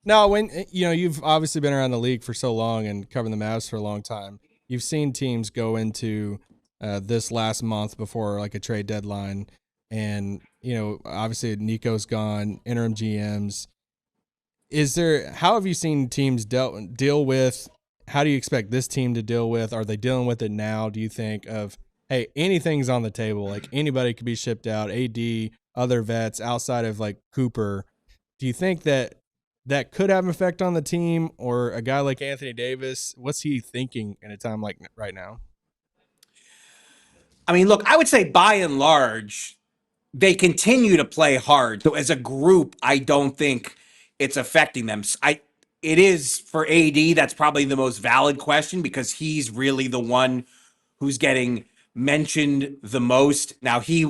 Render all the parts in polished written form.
No, when you've obviously been around the league for so long and covering the Mavs for a long time, you've seen teams go into this last month before like a trade deadline, and obviously Nico's gone, interim GMs. How have you seen teams deal with? How do you expect this team to deal with? Are they dealing with it now? Do you think of, hey, anything's on the table? Like anybody could be shipped out. AD, other vets outside of like Cooper. Do you think that could have an effect on the team, or a guy like Anthony Davis? What's he thinking in a time like right now? I mean, look, I would say by and large, they continue to play hard. So as a group, I don't think it's affecting them. It is for AD. That's probably the most valid question because he's really the one who's getting mentioned the most. Now he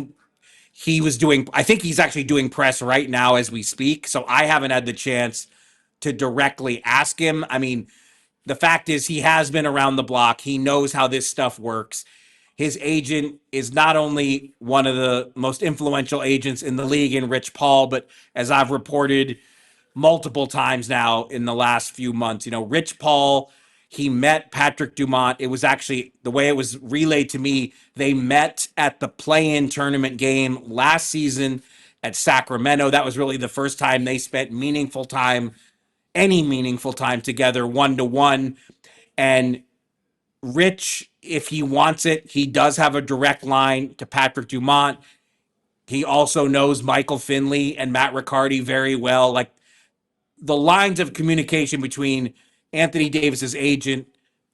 was doing, I think he's actually doing press right now as we speak. So I haven't had the chance to directly ask him. I mean, the fact is he has been around the block. He knows how this stuff works. His agent is not only one of the most influential agents in the league in Rich Paul, but as I've reported multiple times now in the last few months, Rich Paul, he met Patrick Dumont. It was actually the way it was relayed to me. They met at the play-in tournament game last season at Sacramento. That was really the first time they spent any meaningful time together, 1-to-1. And Rich, if he wants it, he does have a direct line to Patrick Dumont. He also knows Michael Finley and Matt Riccardi very well. Like the lines of communication between Anthony Davis's agent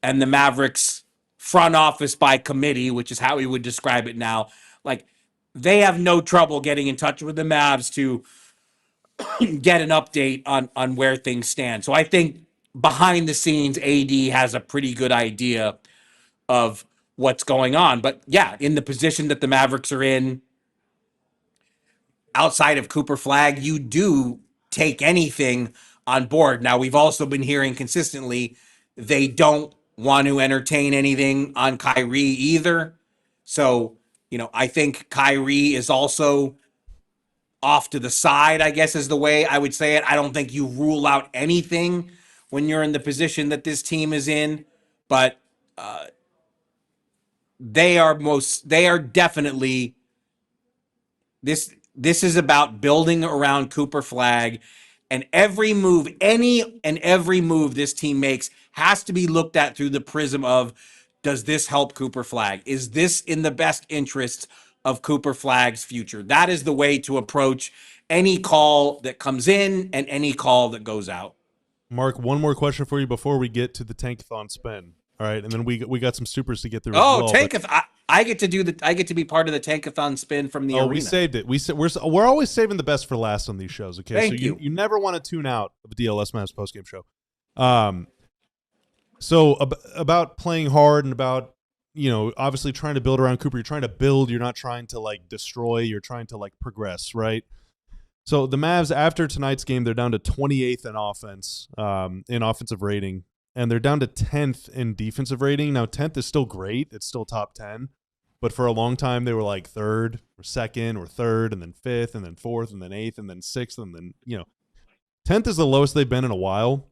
and the Mavericks front office by committee, which is how he would describe it now, like they have no trouble getting in touch with the Mavs to get an update on where things stand. So I think behind the scenes, AD has a pretty good idea of what's going on. But yeah, in the position that the Mavericks are in, outside of Cooper Flag, you do take anything on board. Now, we've also been hearing consistently they don't want to entertain anything on Kyrie either. So, I think Kyrie is also off to the side, I guess is the way I would say it. I don't think you rule out anything when you're in the position that this team is in, but they are definitely this is about building around Cooper Flag, and every move, every move this team makes has to be looked at through the prism of, does this help Cooper Flag? Is this in the best interest of Cooper Flag's future? That is the way to approach any call that comes in and any call that goes out. Mark, one more question for you before we get to the Tankathon spin. All right, and then we got some supers to get through. Oh, Tankathon! I get to be part of the Tankathon spin from the arena. We saved it. We're always saving the best for last on these shows. Okay, Thank you. You never want to tune out of a DLS Mavs postgame show. So about playing hard and about obviously trying to build around Cooper. You're trying to build. You're not trying to like destroy. You're trying to like progress, right? So the Mavs after tonight's game, they're down to 28th in offense, in offensive rating. And they're down to 10th in defensive rating. Now, 10th is still great. It's still top 10. But for a long time, they were like 3rd or 2nd or 3rd and then 5th and then 4th and then 8th and then 6th. And then, 10th is the lowest they've been in a while.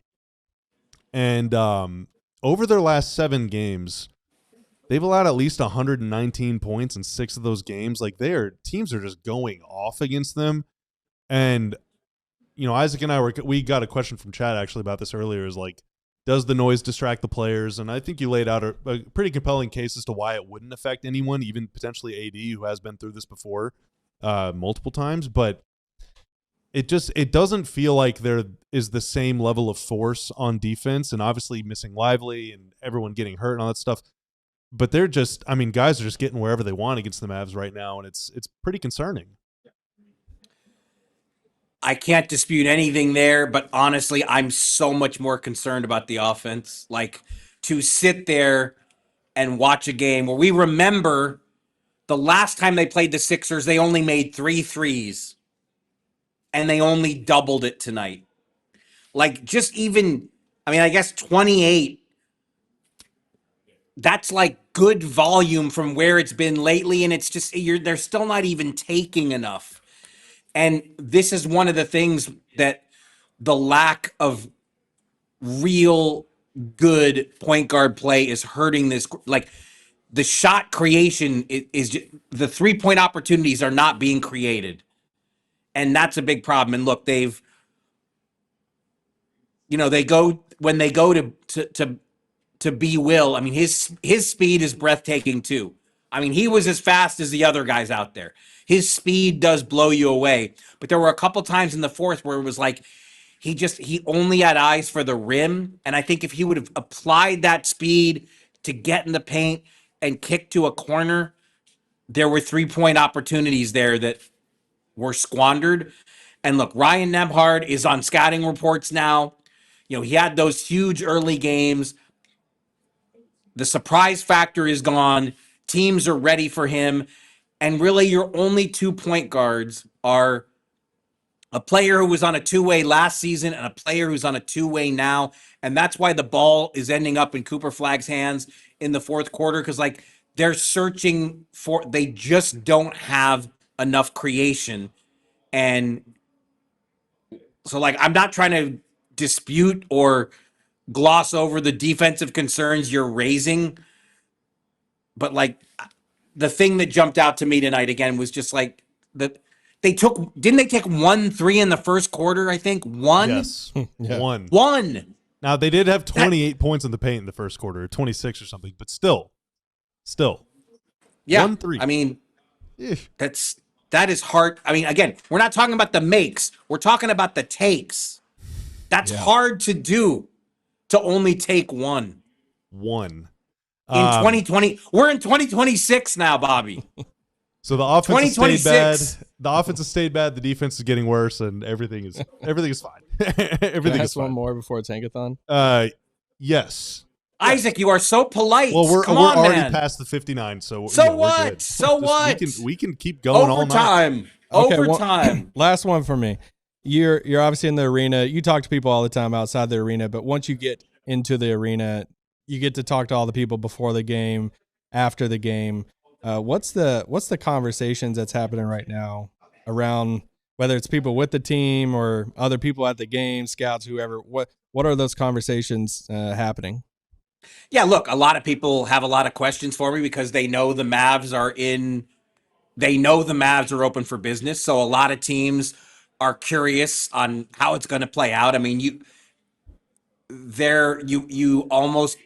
And over their last 7 games, they've allowed at least 119 points in 6 of those games. Like teams are just going off against them. And, Isaac and we got a question from Chad actually about this earlier, is like, does the noise distract the players? And I think you laid out a pretty compelling case as to why it wouldn't affect anyone, even potentially AD, who has been through this before multiple times. But it doesn't feel like there is the same level of force on defense, and obviously missing Lively and everyone getting hurt and all that stuff. But they're just, guys are just getting wherever they want against the Mavs right now, and it's pretty concerning. I can't dispute anything there, but honestly, I'm so much more concerned about the offense. Like, to sit there and watch a game where we remember the last time they played the Sixers, they only made 3 threes, and they only doubled it tonight. Like, just even, I guess 28, that's like good volume from where it's been lately, and it's just, they're still not even taking enough. And this is one of the things that the lack of real good point guard play is hurting this. Like the shot creation is just, the 3-point opportunities are not being created. And that's a big problem. And look, they go when they go to be Will. I mean, his speed is breathtaking too. I mean, he was as fast as the other guys out there. His speed does blow you away. But there were a couple times in the fourth where it was like he only had eyes for the rim. And I think if he would have applied that speed to get in the paint and kick to a corner, there were 3-point opportunities there that were squandered. And look, Ryan Nembhard is on scouting reports now. You know, he had those huge early games. The surprise factor is gone. Teams are ready for him. And really, your only 2 point guards are a player who was on a 2-way last season and a player who's on a 2-way now. And that's why the ball is ending up in Cooper Flagg's hands in the fourth quarter. Because, like, they're searching they just don't have enough creation. And so, like, I'm not trying to dispute or gloss over the defensive concerns you're raising. But, like, the thing that jumped out to me tonight again was just like didn't they take 1-3 in the first quarter? I think one. Yes, Yeah. one. Now they did have 28 points in the paint in the first quarter, 26 or something, but still, yeah. 1-3. I mean, that is hard. I mean, again, we're not talking about the makes. We're talking about the takes. That's hard to do, to only take one. In 2020, we're in 2026 now, Bobby. So the offense stayed bad. The offense has stayed bad. The defense is getting worse, and everything is fine. Everything is fine. One more before Tankathon. Yes. Isaac, you are so polite. Well, we're on, already man. past the 59, so what? we're good. So what? We can keep going all night. Overtime. Last one for me. You're obviously in the arena. You talk to people all the time outside the arena, but once you get into the arena, you get to talk to all the people before the game, after the game. What's the conversations that's happening right now around, whether it's people with the team or other people at the game, scouts, whoever? What are those conversations happening? Yeah, look, a lot of people have a lot of questions for me because they know the Mavs are open for business. So a lot of teams are curious on how it's going to play out. I mean, you almost,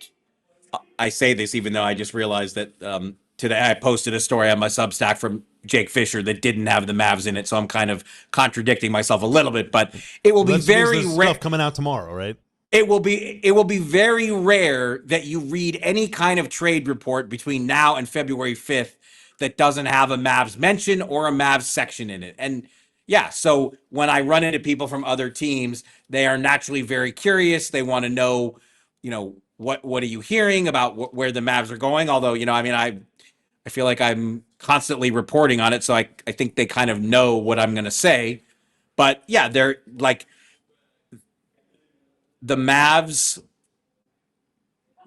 I say this even though I just realized that today I posted a story on my Substack from Jake Fisher that didn't have the Mavs in it, so I'm kind of contradicting myself a little bit. But it will be very rare. Stuff coming out tomorrow, right? It will be very rare that you read any kind of trade report between now and February 5th that doesn't have a Mavs mention or a Mavs section in it. And yeah, so when I run into people from other teams, they are naturally very curious. They want to know, what are you hearing about where the Mavs are going? Although, I mean, I feel like I'm constantly reporting on it, so I think they kind of know what I'm going to say. But yeah, they're like the Mavs.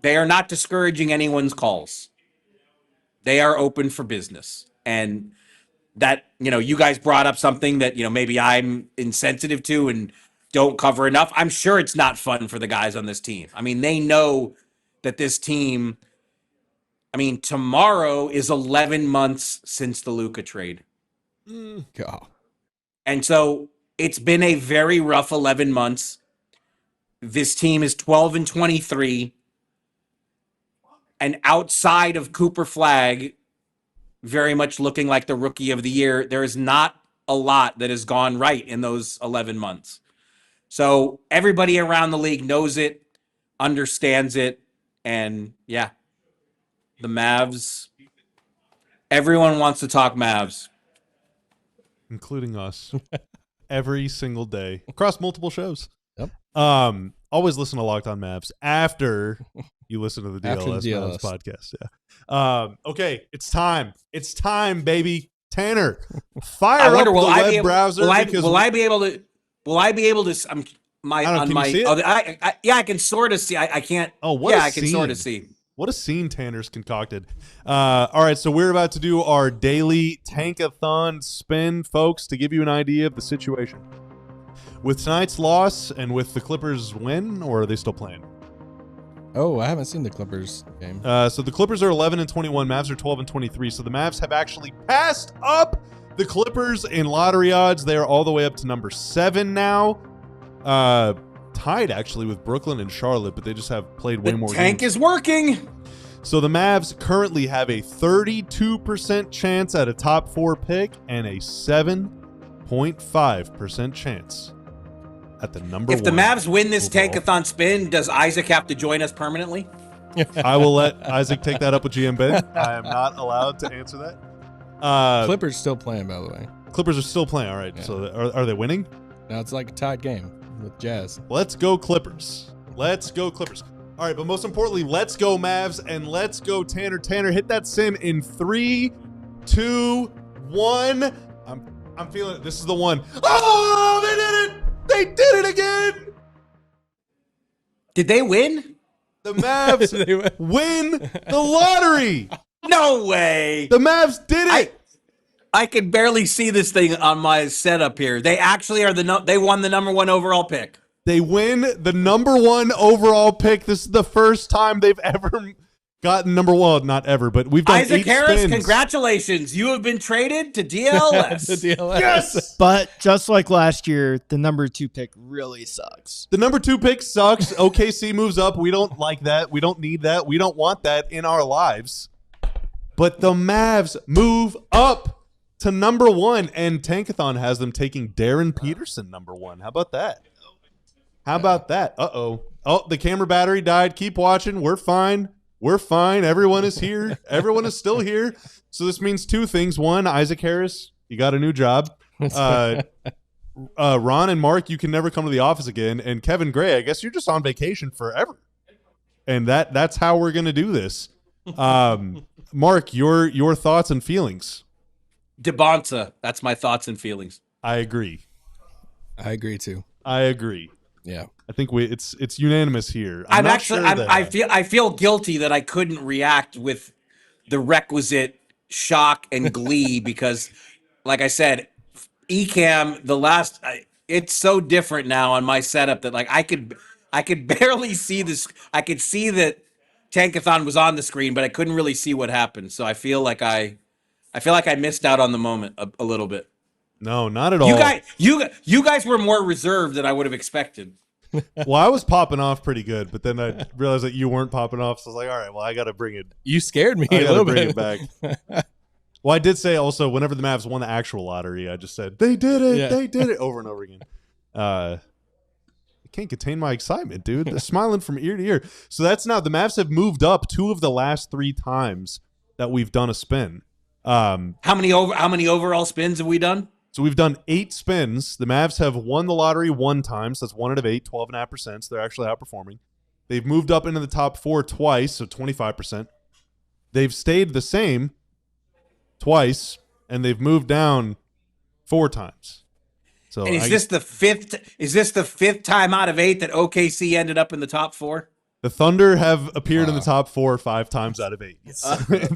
They are not discouraging anyone's calls. They are open for business. And that, you guys brought up something that, maybe I'm insensitive to and don't cover enough. I'm sure it's not fun for the guys on this team. I mean, they know that this team, tomorrow is 11 months since the Luka trade. God. And so it's been a very rough 11 months. This team is 12-23. And outside of Cooper Flagg, very much looking like the rookie of the year, there is not a lot that has gone right in those 11 months. So everybody around the league knows it, understands it, and yeah, the Mavs, everyone wants to talk Mavs. Including us. Every single day. Across multiple shows. Yep. Always listen to Locked On Mavs after you listen to the DLLS Mavs podcast. Yeah. Okay, it's time. It's time, baby. Tanner, fire up the web browser. Will I be able to? I can sort of see. I can't. Oh, what? Yeah, I can sort of see. What a scene Tanner's concocted. All right, so we're about to do our daily Tankathon spin, folks, to give you an idea of the situation. With tonight's loss and with the Clippers win, or are they still playing? Oh, I haven't seen the Clippers game. So the Clippers are 11-21. Mavs are 12-23. So the Mavs have actually passed up the Clippers in lottery odds. They are all the way up to number 7 now. Tied actually with Brooklyn and Charlotte, but they just have played way more games. The tank is working. So the Mavs currently have a 32% chance at a top 4 pick and a 7.5% chance at the number 1. If the Mavs win this overall. tankathon spin, does Isaac have to join us permanently? I will let Isaac take that up with GM Ben. I am not allowed to answer that. Clippers still playing, by the way. Clippers are still playing. All right. Yeah. So are they winning? Now it's like a tied game with Jazz. Let's go Clippers. Let's go Clippers. All right, but most importantly, let's go Mavs and let's go Tanner. Tanner, hit that sim in 3, 2, 1. I'm feeling it. This is the one. Oh, they did it! They did it again! Did they win? The Mavs They win. win the lottery. No way. The Mavs did it. I can barely see this thing on my setup here. They actually are they won the number 1 overall pick. They win the number 1 overall pick. This is the first time they've ever gotten number 1. Not ever, but we've done Isaac 8 Harris, spins. congratulations. You have been traded to DLLS. The DLLS. Yes! But just like last year, the number 2 pick really sucks. The number 2 pick sucks. OKC moves up. We don't like that. We don't need that. We don't want that in our lives. But the Mavs move up to number 1, and Tankathon has them taking Darren Peterson number 1. How about that? How about that? Uh-oh. Oh, the camera battery died. Keep watching. We're fine. We're fine. Everyone is here. Everyone is still here. So this means 2 things. 1, Isaac Harris, you got a new job. Ron and Mark, you can never come to the office again. And Kevin Gray, I guess you're just on vacation forever. And that's how we're going to do this. Mark, your thoughts and feelings. DeBonsa. That's my thoughts and feelings. I agree. I agree too. I agree. Yeah. I think it's unanimous here. I feel guilty that I couldn't react with the requisite shock and glee because, like I said, Ecamm it's so different now on my setup that like I could barely see this. I could see that Tankathon was on the screen, but I couldn't really see what happened. So I feel like I missed out on the moment a little bit. No, not at all. You guys were more reserved than I would have expected. Well, I was popping off pretty good, but then I realized that you weren't popping off, so I was like, all right, well, I got to bring it. You scared me I a got to little bring bit. it back. Well, I did say also, whenever the Mavs won the actual lottery, I just said, they did it, Yeah. they did it, over and over again. I can't contain my excitement, dude. They're smiling from ear to ear. So that's now, the Mavs have moved up 2 of the last 3 times that we've done a spin. How many overall spins have we done? So we've done 8 spins. The Mavs have won the lottery 1 time, so that's 1 out of 8, 12.5%. So they're actually outperforming. They've moved up into the top 4 twice, so 25%. They've stayed the same twice, and they've moved down 4 times. So And is this the fifth time out of 8 that OKC ended up in the top 4? the Thunder have appeared in the top 4 5 times out of 8.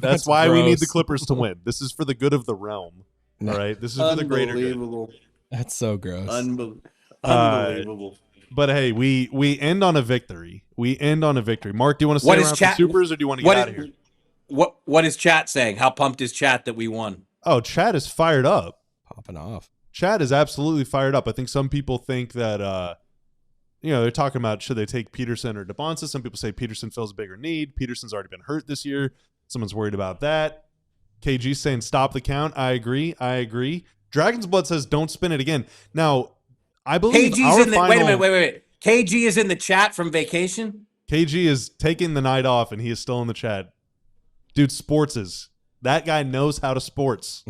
That's why we need the gross. Clippers to win. This is for the good of the realm. All right, this is for the greater good. Unbelievable. That's so gross. Unbelievable. But hey, we end on a victory. We end on a victory. Mark, do you want to stay What is around chat- for Supers, or do you want to get out of here? What is chat saying? How pumped is chat that we won? Oh, Chad is fired up. Popping off. Chad is absolutely fired up. I think some people think that, they're talking about should they take Peterson or DeBonsa. Some people say Peterson fills a bigger need. Peterson's already been hurt this year. Someone's worried about that. KG saying stop the count. I agree. Dragon's Blood says don't spin it again. Now, I believe KG's in the wait a minute. KG is in the chat from vacation. KG is taking the night off, and he is still in the chat. Dude, that guy knows how to sports.